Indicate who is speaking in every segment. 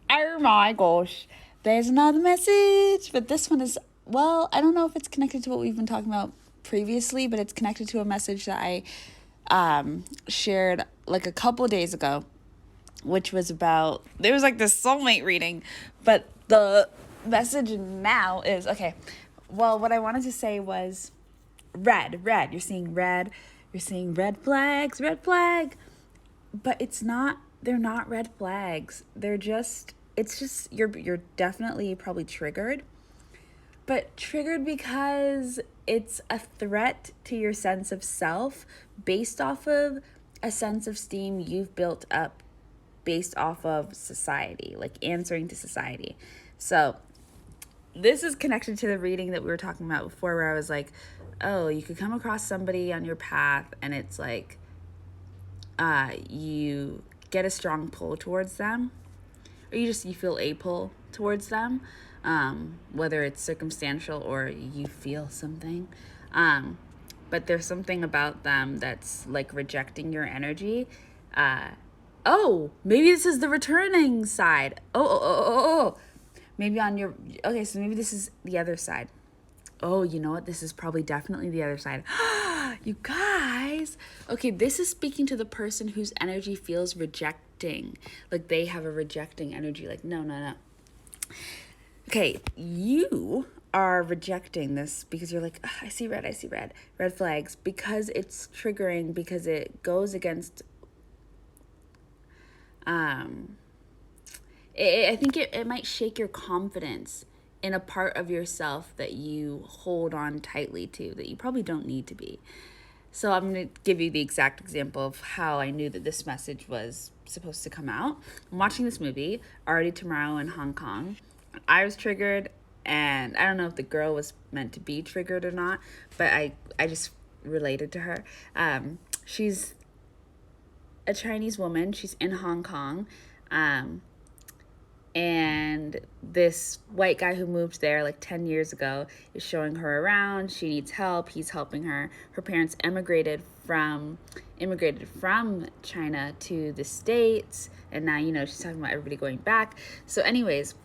Speaker 1: Oh my gosh. There's another message. But this one is, well, I don't know if it's connected to what we've been talking about previously, but it's connected to a message that I shared like a couple days ago, which was about, there was like this soulmate reading, but the message now is, okay, well, what I wanted to say was red. You're seeing red flags, red flag. But they're not red flags. It's just, you're definitely probably triggered, but triggered because it's a threat to your sense of self based off of a sense of esteem you've built up based off of society, like answering to society. So this is connected to the reading that we were talking about before, where I was like, oh, you could come across somebody on your path and it's like you get a strong pull towards them, or you feel a pull towards them, whether it's circumstantial or you feel something. But there's something about them that's like rejecting your energy. Oh, maybe this is the returning side. Oh. Maybe on your, okay, so maybe this is the other side. Oh, you know what? This is probably definitely the other side. You guys. Okay, this is speaking to the person whose energy feels rejecting. Like they have a rejecting energy. Like, no. Okay, you are rejecting this because you're like, I see red. Red flags. Because it's triggering, because it goes against... I think it might shake your confidence in a part of yourself that you hold on tightly to, that you probably don't need to be. So I'm going to give you the exact example of how I knew that this message was supposed to come out. I'm watching this movie, Already Tomorrow in Hong Kong. I was triggered, and I don't know if the girl was meant to be triggered or not, but I just related to her. She's a Chinese woman. She's in Hong Kong. And this white guy who moved there like 10 years ago is showing her around. She needs help. He's helping her. Her parents immigrated from China to the States. And now, she's talking about everybody going back. So anyways,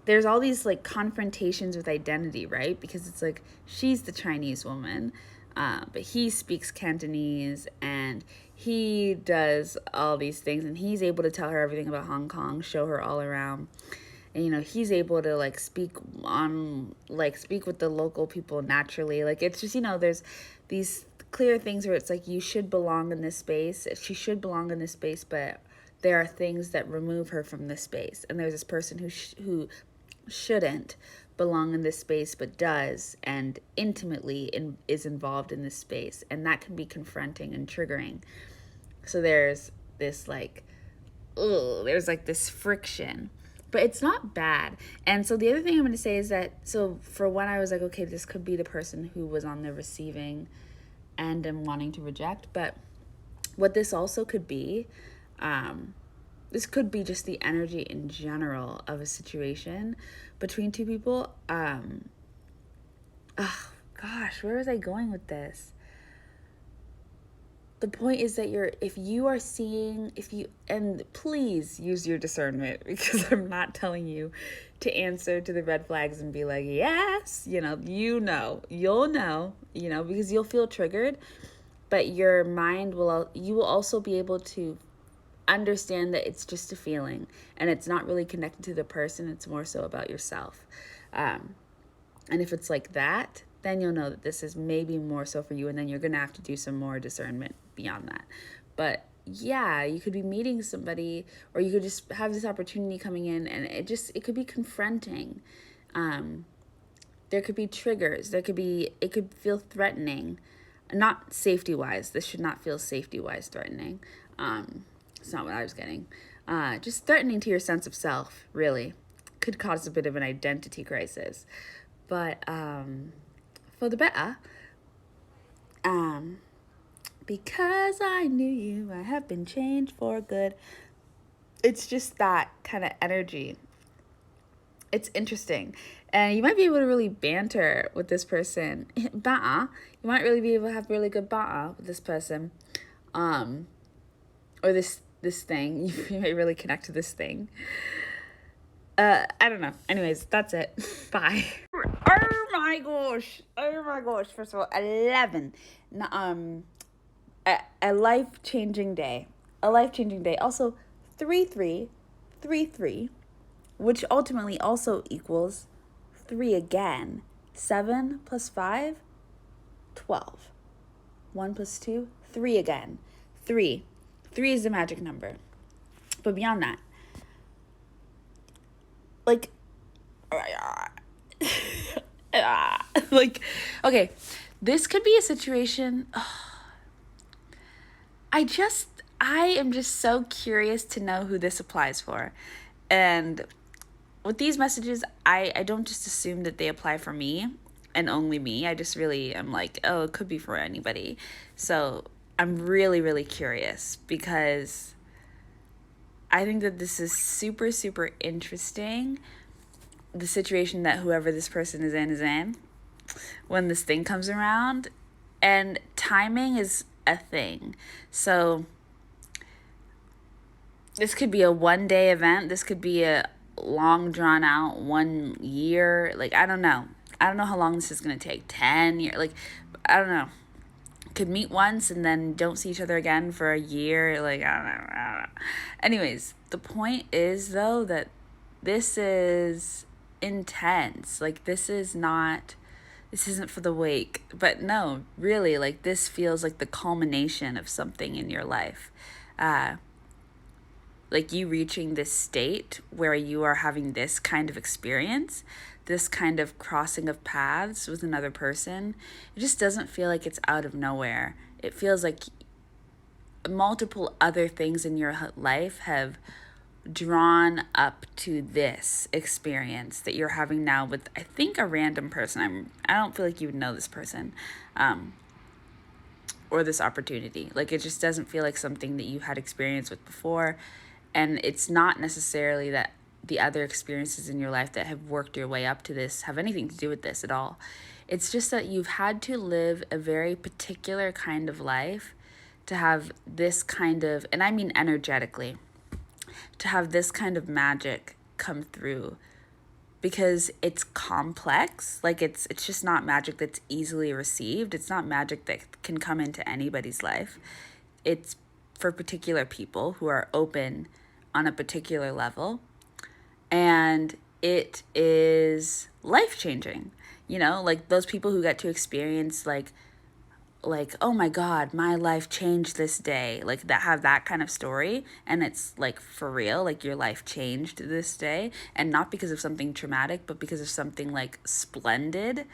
Speaker 1: there's all these like confrontations with identity, right? Because it's like, she's the Chinese woman, but he speaks Cantonese and he does all these things, and he's able to tell her everything about Hong Kong, show her all around. And, he's able to speak with the local people naturally. Like, it's just, there's these clear things where it's like, you should belong in this space. She should belong in this space, but there are things that remove her from this space. And there's this person who shouldn't belong in this space but does, and intimately is involved in this space, and that can be confronting and triggering. So there's this there's this friction, but it's not bad. And so the other thing I'm going to say is that, so for one, I was like, okay, this could be the person who was on the receiving end and wanting to reject. But what this also could be, this could be just the energy in general of a situation between two people. Oh gosh, where was I going with this? The point is that and please use your discernment, because I'm not telling you to answer to the red flags and be like, yes, you'll know, because you'll feel triggered, but your mind you will also be able to understand that it's just a feeling and it's not really connected to the person. It's more so about yourself. And if it's like that, then you'll know that this is maybe more so for you, and then you're going to have to do some more discernment beyond that. But yeah, you could be meeting somebody, or you could just have this opportunity coming in, and it could be confronting. There could be triggers. It could feel threatening, not safety-wise. This should not feel safety-wise threatening. It's not what I was getting. Just threatening to your sense of self, really. Could cause a bit of an identity crisis. But for the better, because I knew you, I have been changed for good. It's just that kind of energy. It's interesting. And you might be able to really banter with this person. Banter. You might really be able to have really good banter with this person. Or this thing. You might really connect to this thing. I don't know. Anyways, that's it. Bye. Oh my gosh. Oh my gosh. First of all, 11. A life-changing day. A life-changing day. Also, 3 3 3 3, which ultimately also equals 3 again. 7 plus 5, 12. 1 plus 2, 3 again. 3. 3 is the magic number. But beyond that, like, like, okay, this could be a situation. I am just so curious to know who this applies for. And with these messages, I don't just assume that they apply for me and only me. I just really am like, oh, it could be for anybody. So I'm really, really curious because I think that this is super, super interesting. The situation that whoever this person is in when this thing comes around. And timing is a thing. So this could be a 1-day event. This could be a long drawn out 1 year. Like, I don't know. I don't know how long this is going to take. 10 years. Like, I don't know. Could meet once and then don't see each other again for a year. Like, I don't know. Anyways, the point is, though, that this is intense. Like, this isn't for the weak. But no, really, like, this feels like the culmination of something in your life. Like, you reaching this state where you are having this kind of experience, this kind of crossing of paths with another person. It just doesn't feel like it's out of nowhere. It feels like multiple other things in your life have drawn up to this experience that you're having now with, I think, a random person. I don't feel like you would know this person, or this opportunity. Like, it just doesn't feel like something that you had experience with before. And it's not necessarily that the other experiences in your life that have worked your way up to this have anything to do with this at all. It's just that you've had to live a very particular kind of life to have this kind of, and I mean energetically, to have this kind of magic come through, because it's complex. Like, it's just not magic that's easily received. It's not magic that can come into anybody's life. It's for particular people who are open on a particular level, and it is life-changing. Like those people who get to experience like, oh my God, my life changed this day, like that have that kind of story, and it's like for real, like your life changed this day, and not because of something traumatic, but because of something like splendid,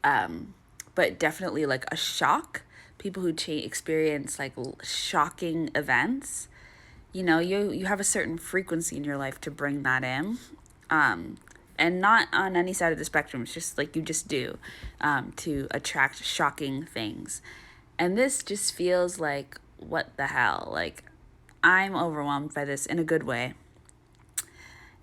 Speaker 1: but definitely like a shock. People who experience like shocking events, you have a certain frequency in your life to bring that in, and not on any side of the spectrum. It's just like you just do, to attract shocking things. And this just feels like, what the hell? Like, I'm overwhelmed by this in a good way.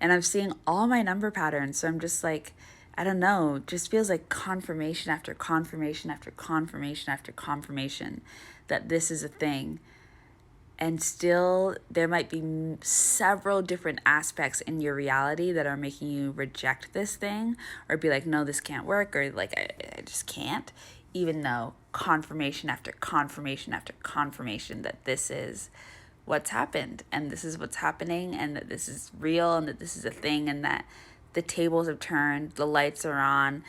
Speaker 1: And I'm seeing all my number patterns. So I'm just like, I don't know, it just feels like confirmation after confirmation after confirmation after confirmation that this is a thing. And still, there might be several different aspects in your reality that are making you reject this thing, or be like, no, this can't work, or like, I just can't. Even though confirmation after confirmation after confirmation that this is what's happened, and this is what's happening, and that this is real, and that this is a thing, and that the tables have turned, the lights are on,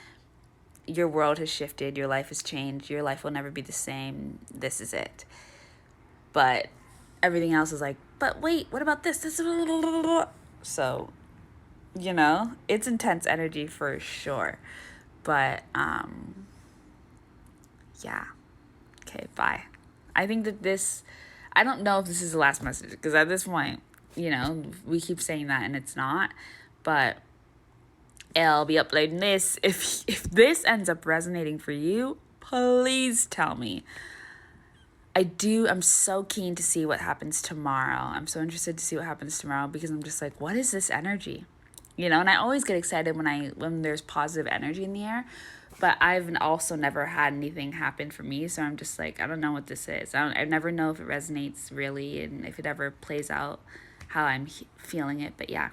Speaker 1: your world has shifted, your life has changed, your life will never be the same, this is it. But everything else is like, but wait, what about this? So, it's intense energy for sure. But, yeah. Okay, bye. I think that I don't know if this is the last message, because at this point, we keep saying that and it's not. But I'll be uploading this. If this ends up resonating for you, please tell me. I'm so keen to see what happens tomorrow. I'm so interested to see what happens tomorrow, because I'm just like, what is this energy? And I always get excited when there's positive energy in the air, but I've also never had anything happen for me. So I'm just like, I don't know what this is. I never know if it resonates really, and if it ever plays out how I'm feeling it. But yeah.